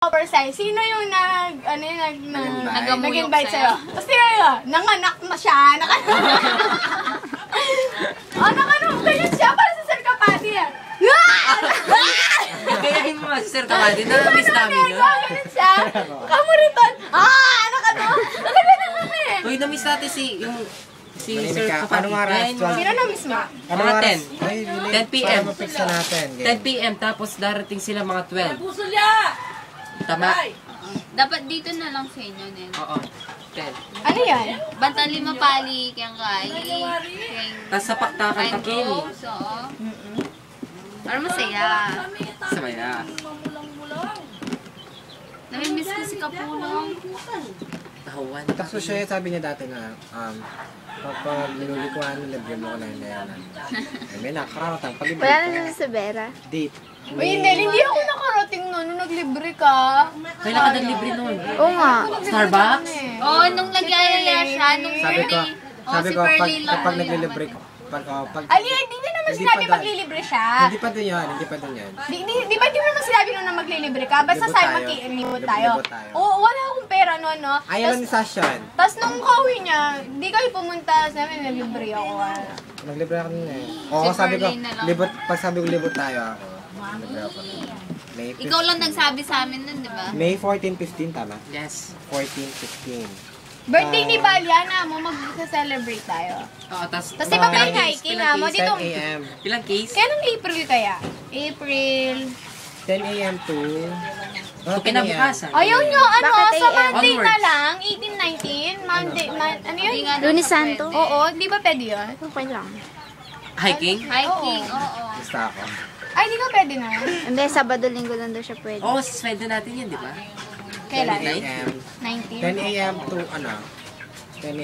oversize. Sino yung nag-invite sa'yo? Tapos tingnan nanganak na siya. Nanganak ganyan siya para sa Sir Kapati. Gayahin mo nga si Sir Kapati. Na-miss namin yun. Ganyan siya. Kamuritan. Ano ka to? Talaga naman eh. Uy, na-miss natin si Sir Kapati. Anong oras? Sino na-miss mo? Mga 10 p.m. 10 10 p.m. Tapos darating sila mga 12. Tama? Dapat dito na lang sa inyo, Nen. Oo. 10. Ano yan? Banta 5 pali, kayang kay. Tapos sa paktakan Kain takini. Rose, oo. Para masaya. Samaya. Namimiss ko si Kapulong. Tahuan. Tapos siya, sabi niya dati na, kapag linulikuhan ng libre mo ko na hindi yan. Ay, may nakakarotang. Wala na lang sa Vera. Date. Uy, hindi ako nakarating nung naglibre ka. Kailan ka naglibre nun? Oo nga. Starbucks? Oo, nung nagyayaya siya, nung Sabi ko, si kapag Perlin lang. naglilibre ko, Ali, hindi niya naman sinabi maglilibre siya. Hindi pa doon yan, hindi pa doon yan. Di ba di mo naman sinabi nung na maglilibre ka? Basta Libot sa'yo tayo. magkilibot tayo. Libot tayo. Oo, wala akong pera noon, no? Ayaw lang ni Sashan. Tapos nung kauwi niya, di kayo pumunta sa amin, naglibre ako. Naglibre ako nun eh. Oo, Si sabi ko, Perlin na lang. libot, pag sabi ko libot tayo ako. Naglibre ako nun. Ikaw lang nagsabi sa amin nun, di ba? May 14-15, tama? Yes. 14-15. Birthday ni Baliana mo, mag-celebrate tayo. Oo, tapos... Tapos di ba kayo hiking na mo? Dito, 10 a.m. Ilang case? kaya nung April kaya? April. 10 a.m. to... So, kinabukasan. Ayaw nyo, Bakit sa AM? Monday na Onwards. lang, 18, 19, Monday, ano yun? Hindi nga Lunes daw Santo. pwede. Oo, di ba pwede yun? Okay lang. Hiking? Hiking, oo. Basta ako. Ay, di ba pwede na? Hindi, Sabado, Linggo lang daw siya pwede. Oo, suspended natin yun, di ba? Kailan? 10 a.m. 19? 10 a.m. to ano? 10 a.m.